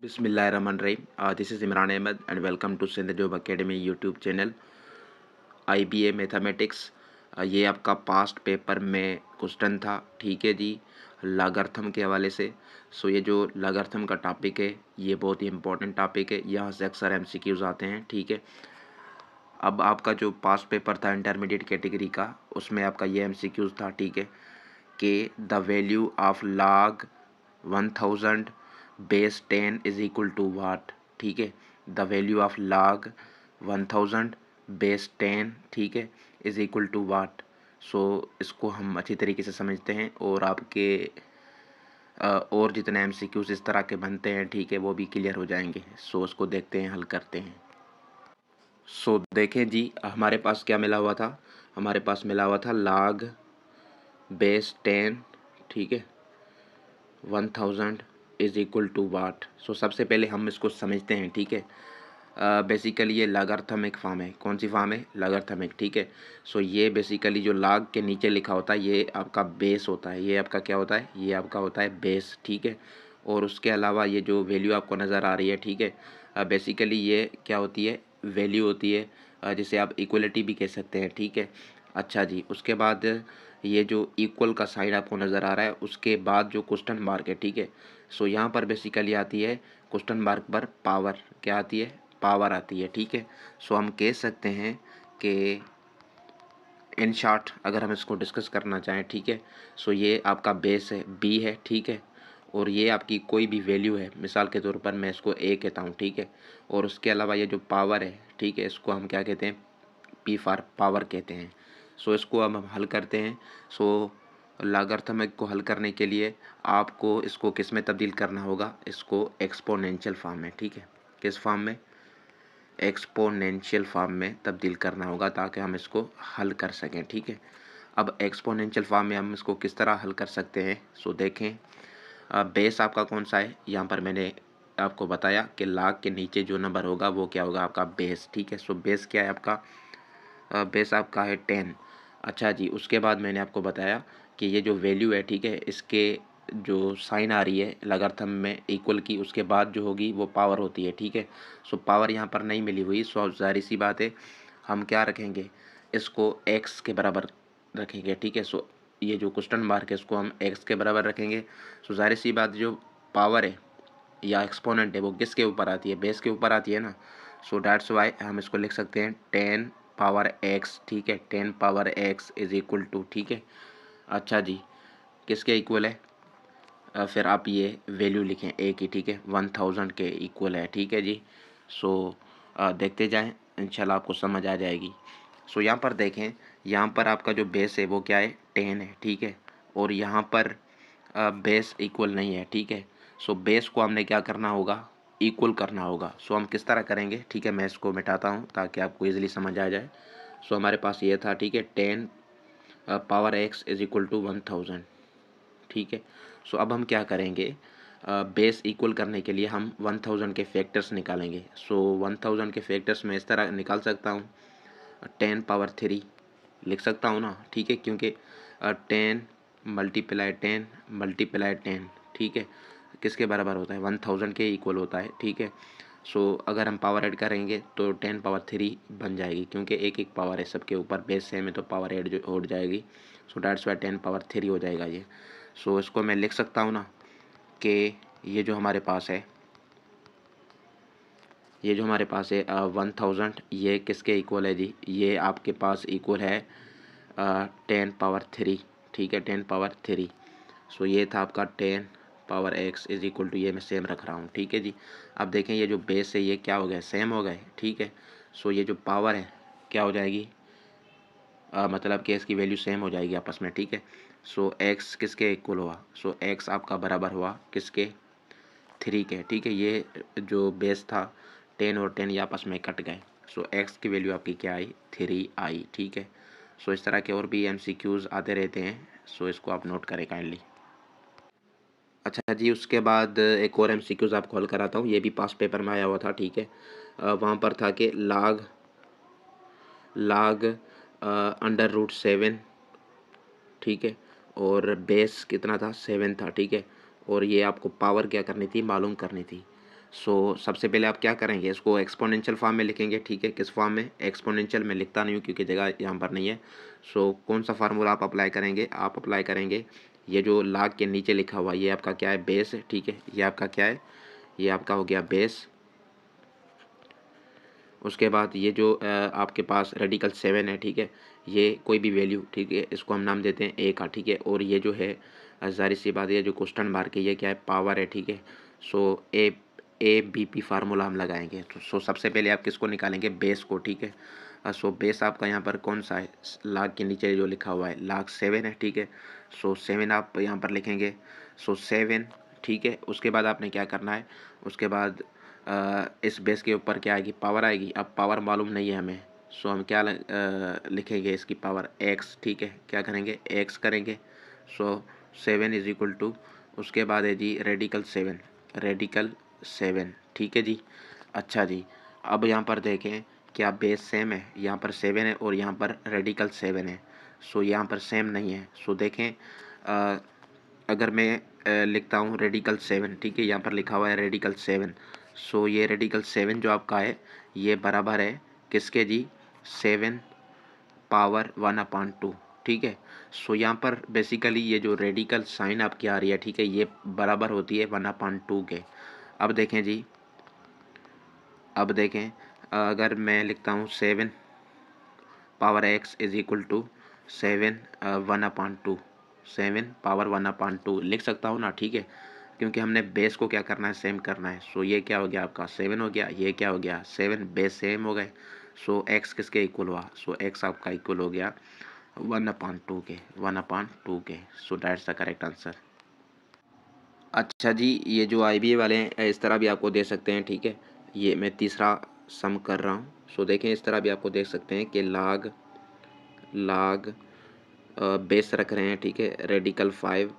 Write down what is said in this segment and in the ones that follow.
बिस्मिल्लाहिर्रहमानिर्रहीम। This is Imran Ahmed and welcome to Sindh job academy YouTube channel. IBA mathematics. ये आपका past paper में question था, ठीक है जी, लॉगरिथम के हवाले से। ये जो लॉगरिथम का टॉपिक है ये बहुत ही इंपॉर्टेंट टॉपिक है, यहाँ से अक्सर एमसीक्यूज आते हैं, ठीक है। अब आपका जो पास्ट पेपर था इंटरमीडिएट कैटेगरी का, उसमें आपका ये एमसीक्यूज था, ठीक है, कि the value of log 1000 base 10 is equal to what, ठीक है। The value of log 1000 base 10, ठीक है, इज इक्वल टू वाट। इसको हम अच्छी तरीके से समझते हैं और आपके और जितने एमसीक्यूज इस तरह के बनते हैं, ठीक है, वो भी क्लियर हो जाएंगे। उसको देखते हैं, हल करते हैं। देखें जी, हमारे पास क्या मिला हुआ था। हमारे पास मिला हुआ था लॉग बेस 10, ठीक है, 1000 इज इक्वल टू वाट। सबसे पहले हम इसको समझते हैं, ठीक है। बेसिकली ये लॉगरिथमिक फॉर्म है। कौन सी फॉर्म है? लॉगरिथमिक, ठीक है। ये बेसिकली जो लॉग के नीचे लिखा होता है ये आपका बेस होता है। ये आपका क्या होता है? ये आपका होता है बेस, ठीक है। और उसके अलावा ये जो वैल्यू आपको नज़र आ रही है, ठीक है, बेसिकली ये क्या होती है? वैल्यू होती है, जिसे आप इक्वलिटी भी कह सकते हैं, ठीक है। अच्छा जी, उसके बाद ये जो इक्वल का साइन आपको नज़र आ रहा है, उसके बाद जो क्वेश्चन मार्क है, ठीक है। यहाँ पर बेसिकली आती है क्वेश्चन मार्क पर पावर। क्या आती है? पावर आती है, ठीक है। हम कह सकते हैं कि इन शॉर्ट अगर हम इसको डिस्कस करना चाहें, ठीक है, ये आपका बेस है, बी है, ठीक है। और ये आपकी कोई भी वैल्यू है, मिसाल के तौर पर मैं इसको ए कहता हूँ, ठीक है। और उसके अलावा ये जो पावर है, ठीक है, इसको हम क्या कहते हैं? पी फॉर पावर कहते हैं। इसको अब हम हल करते हैं। लॉगरिथमिक को हल करने के लिए आपको इसको किस में तब्दील करना होगा? इसको एक्सपोनेंशियल फॉर्म में, ठीक है। किस फॉर्म में? एक्सपोनेंशियल फॉर्म में तब्दील करना होगा ताकि हम इसको हल कर सकें, ठीक है। अब एक्सपोनेंशियल फॉर्म में हम इसको किस तरह हल कर सकते हैं? देखें, बेस आपका कौन सा है? यहाँ पर मैंने आपको बताया कि लॉग के नीचे जो नंबर होगा वो क्या होगा? आपका बेस, ठीक है। बेस क्या है आपका? बेस आपका है 10। अच्छा जी, उसके बाद मैंने आपको बताया कि ये जो वैल्यू है, ठीक है, इसके जो साइन आ रही है लॉगरिथम में इक्वल की, उसके बाद जो होगी वो पावर होती है, ठीक है। पावर यहाँ पर नहीं मिली हुई, जाहिर सी बात है हम क्या रखेंगे? इसको एक्स के बराबर रखेंगे, ठीक है। ये जो क्वेश्चन मार्क है इसको हम एक्स के बराबर रखेंगे। जाहिर सी बात, जो पावर है या एक्सपोनेंट है वो किसके ऊपर आती है? बेस के ऊपर आती है ना। डैट्स वाई हम इसको लिख सकते हैं 10 पावर एक्स, ठीक है। 10 power x is equal to, ठीक है। अच्छा जी, किसके इक्वल है? फिर आप ये वैल्यू लिखें ए की, ठीक है, 1000 के इक्वल है, ठीक है जी। देखते जाएं, इंशाल्लाह आपको समझ आ जाएगी। यहाँ पर देखें, यहाँ पर आपका जो बेस है वो क्या है? 10 है, ठीक है। और यहाँ पर बेस इक्वल नहीं है, ठीक है। बेस को हमने क्या करना होगा? इक्वल करना होगा। हम किस तरह करेंगे? ठीक है, मैं इसको मिटाता हूँ ताकि आपको ईजिली समझ आ जाए। हमारे पास ये था, ठीक है, 10 power x is equal to 1000, ठीक है। अब हम क्या करेंगे? बेस इक्वल करने के लिए हम 1000 के फैक्टर्स निकालेंगे। 1000 के फैक्टर्स मैं इस तरह निकाल सकता हूँ, 10 पावर 3 लिख सकता हूँ ना, ठीक है, क्योंकि 10 मल्टीप्लाई 10 मल्टीप्लाई 10, ठीक है, किसके बराबर होता है? 1000 के इक्वल होता है, ठीक है। अगर हम पावर ऐड करेंगे तो 10 पावर 3 बन जाएगी, क्योंकि एक एक पावर है सबके ऊपर, बेस सेम है तो पावर ऐड जो हो जाएगी। डैट्स वाई 10 पावर 3 हो जाएगा ये। इसको मैं लिख सकता हूँ ना कि ये जो हमारे पास है, ये जो हमारे पास है 1000, ये किसके इक्वल है जी? ये आपके पास इक्वल है 10 पावर 3, ठीक है, 10 पावर 3। ये था आपका 10 power x is equal to, ये मैं सेम रख रहा हूँ, ठीक है जी। अब देखें, ये जो बेस है ये क्या हो गया? सेम हो गए, ठीक है। ये जो पावर है क्या हो जाएगी? मतलब कि इसकी वैल्यू सेम हो जाएगी आपस में, ठीक है। एक्स किसके इक्वल हुआ? एक्स आपका बराबर हुआ किसके? 3 के, ठीक है। ये जो बेस था 10 और 10 ये आपस में कट गए। एक्स की वैल्यू आपकी क्या आई? 3 आई, ठीक है। इस तरह के और भी एमसीक्यूज आते रहते हैं, इसको आप नोट करें काइंडली। अच्छा जी, उसके बाद एक और एमसीक्यूज आपको हल कराता हूँ, ये भी पास पेपर में आया हुआ था, ठीक है। वहाँ पर था कि log अंडर रूट 7, ठीक है, और बेस कितना था? 7 था, ठीक है। और ये आपको पावर क्या करनी थी? मालूम करनी थी। सो सबसे पहले आप क्या करेंगे, इसको एक्सपोनेंशियल फॉर्म में लिखेंगे, ठीक है। किस फॉर्म में, एक्सपोनेंशियल में लिखता नहीं हूँ क्योंकि जगह यहाँ पर नहीं है। सो कौन सा फार्मूला आप अप्लाई करेंगे, आप अप्लाई करेंगे ये जो लाग के नीचे लिखा हुआ ये आपका क्या है, बेस है, ठीक है। ये आपका क्या है, ये आपका हो गया बेस। उसके बाद ये जो आपके पास रेडिकल 7 है, ठीक है, ये कोई भी वैल्यू, ठीक है, इसको हम नाम देते हैं ए का, ठीक है। और ये जो है ज़ाहिर सी बात है जो क्वेश्चन मार्क है ये क्या है, पावर है, ठीक है। सो ए बी पी फार्मूला हम लगाएंगे। तो सो सबसे पहले आप किसको निकालेंगे, बेस को, ठीक है। सो बेस आपका यहाँ पर कौन सा है, लाग के नीचे जो लिखा हुआ है लाग 7 है, ठीक है। सो 7 आप यहाँ पर लिखेंगे। सो 7, ठीक है। उसके बाद आपने क्या करना है, उसके बाद इस बेस के ऊपर क्या आएगी, पावर आएगी। अब पावर मालूम नहीं है हमें, सो हम क्या लिखेंगे इसकी पावर एक्स, ठीक है। क्या करेंगे, एक्स करेंगे। सो 7 इज इक्वल टू, उसके बाद है जी रेडिकल 7, रेडिकल 7, ठीक है जी। अच्छा जी, अब यहाँ पर देखें क्या बेस सेम है, यहाँ पर 7 है और यहाँ पर रेडिकल 7 है। सो यहाँ पर सेम नहीं है। सो देखें अगर मैं लिखता हूँ रेडिकल 7, ठीक है, यहाँ पर लिखा हुआ है रेडिकल 7। सो ये रेडिकल 7 जो आपका है ये बराबर है किसके जी, 7 पावर 1/2, ठीक है। सो यहाँ पर बेसिकली ये जो रेडिकल साइन आपकी आ रही है, ठीक है, ये बराबर होती है 1/2 के। अब देखें जी, अब देखें अगर मैं लिखता हूँ 7 power x is equal to 7 1/2, 7 power 1/2 लिख सकता हूँ ना, ठीक है, क्योंकि हमने बेस को क्या करना है, सेम करना है। सो ये क्या हो गया आपका 7 हो गया, ये क्या हो गया 7, बेस सेम हो गए। सो एक्स किसके इक्वल हुआ, सो एक्स आपका इक्वल हो गया 1/2 के, 1/2 के। So that's the correct answer. अच्छा जी, ये जो IBA वाले हैं इस तरह भी आपको दे सकते हैं, ठीक है। ये मैं तीसरा सम कर रहा हूँ। सो देखें इस तरह भी आपको देख सकते हैं कि लाग लाग बेस रख रहे हैं, ठीक है, रेडिकल 5,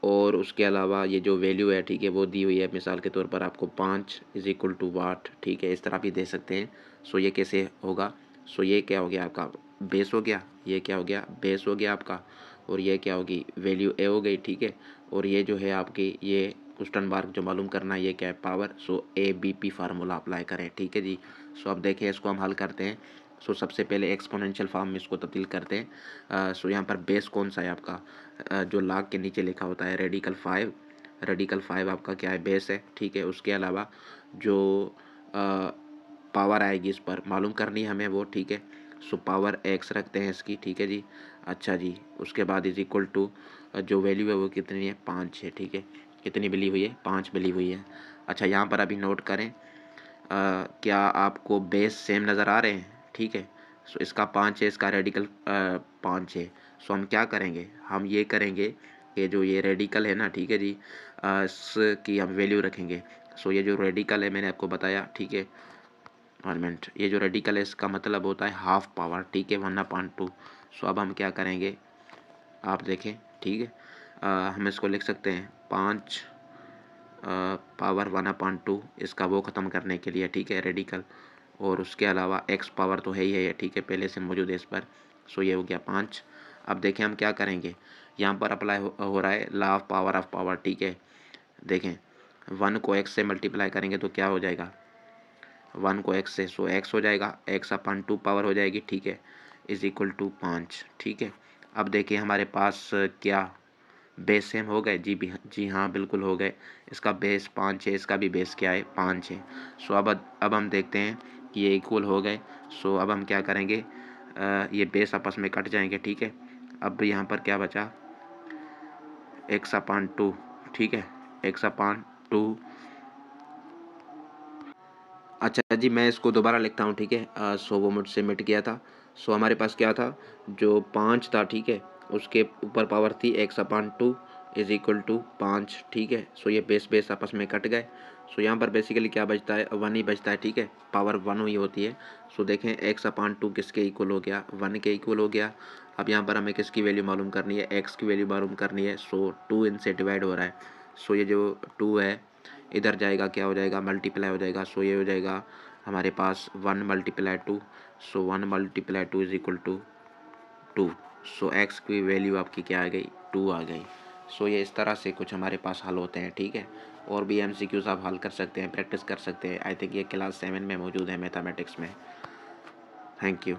और उसके अलावा ये जो वैल्यू है, ठीक है, वो दी हुई है मिसाल के तौर पर आपको 5 इज इक्वल टू वाट, ठीक है, इस तरह भी दे सकते हैं। सो ये कैसे होगा, सो ये क्या हो गया आपका बेस हो गया, ये क्या हो गया बेस हो गया आपका, और ये क्या होगी वैल्यू ए हो गई, ठीक है। और ये जो है आपकी ये क्वेश्चन मार्क जो मालूम करना है ये क्या है, पावर। सो ABP फार्मूला अप्लाई करें, ठीक है जी। सो अब देखिए इसको हम हल करते हैं। सो सबसे पहले एक्सपोनेंशियल फॉर्म में इसको तब्दील करते हैं। सो यहाँ पर बेस कौन सा है आपका, जो लाग के नीचे लिखा होता है रेडिकल 5, रेडिकल 5 आपका क्या है बेस है, ठीक है। उसके अलावा जो पावर आएगी इस पर मालूम करनी है हमें वो, ठीक है। सो पावर एक्स रखते हैं इसकी, ठीक है जी। अच्छा जी, उसके बाद इज इक्वल टू जो वैल्यू है वो कितनी है, 5 है, ठीक है। कितनी मिली हुई है, 5 मिली हुई है। अच्छा यहाँ पर अभी नोट करें क्या आपको बेस सेम नज़र आ रहे हैं, ठीक है। सो इसका 5 है, इसका रेडिकल 5 है। सो हम क्या करेंगे, हम ये करेंगे कि जो ये रेडिकल है ना, ठीक है जी, इसकी हम वैल्यू रखेंगे। सो ये जो रेडिकल है मैंने आपको बताया, ठीक है, 1 मिनट, ये जो रेडिकल है इसका मतलब होता है हाफ पावर, ठीक है, 1/2। सो अब हम क्या करेंगे आप देखें, ठीक है, हम इसको लिख सकते हैं 5 पावर 1/2, इसका वो ख़त्म करने के लिए, ठीक है, रेडिकल। और उसके अलावा एक्स पावर तो है ही है, ठीक है, पहले से मौजूद है इस पर। सो ये हो गया 5। अब देखें हम क्या करेंगे, यहाँ पर अप्लाई हो रहा है लॉ ऑफ पावर, ठीक है। देखें 1 को एक्स से मल्टीप्लाई करेंगे तो क्या हो जाएगा, 1 को एक्स से, सो एक्स हो जाएगा, x/2 पावर हो जाएगी, ठीक है, इज इक्वल टू 5, ठीक है। अब देखिए हमारे पास क्या बेस सेम हो गए, जी हाँ बिल्कुल हो गए। इसका बेस 5 है, इसका भी बेस क्या है 5 है। सो अब हम देखते हैं कि ये इक्वल हो गए। सो अब हम क्या करेंगे, ये बेस आपस में कट जाएंगे, ठीक है। अब यहाँ पर क्या बचा, x/2, ठीक है, x/2। अच्छा जी, मैं इसको दोबारा लिखता हूँ, ठीक है। सो वो मुझसे मिट गया था। सो हमारे पास क्या था, जो 5 था, ठीक है, उसके ऊपर पावर थी x/2 इज इक्वल टू 5, ठीक है। सो ये बेस बेस आपस में कट गए। सो यहाँ पर बेसिकली क्या बचता है, 1 ही बचता है, ठीक है, पावर 1 हुई होती है। सो देखें x/2 किसके इक्वल हो गया, 1 के इक्वल हो गया। अब यहाँ पर हमें किसकी वैल्यू मालूम करनी है, x की वैल्यू मालूम करनी है। सो 2 इनसे डिवाइड हो रहा है। सो ये जो 2 है इधर जाएगा, क्या हो जाएगा मल्टीप्लाई हो जाएगा। सो ये हो जाएगा हमारे पास 1 × 2। So 1 × 2 is equal to 2। So x की वैल्यू आपकी क्या आ गई, 2 आ गई। सो ये इस तरह से कुछ हमारे पास हल होते हैं, ठीक है। और भी MCQs आप हल कर सकते हैं, प्रैक्टिस कर सकते हैं। आई थिंक ये क्लास 7 में मौजूद है मैथमेटिक्स में। Thank you.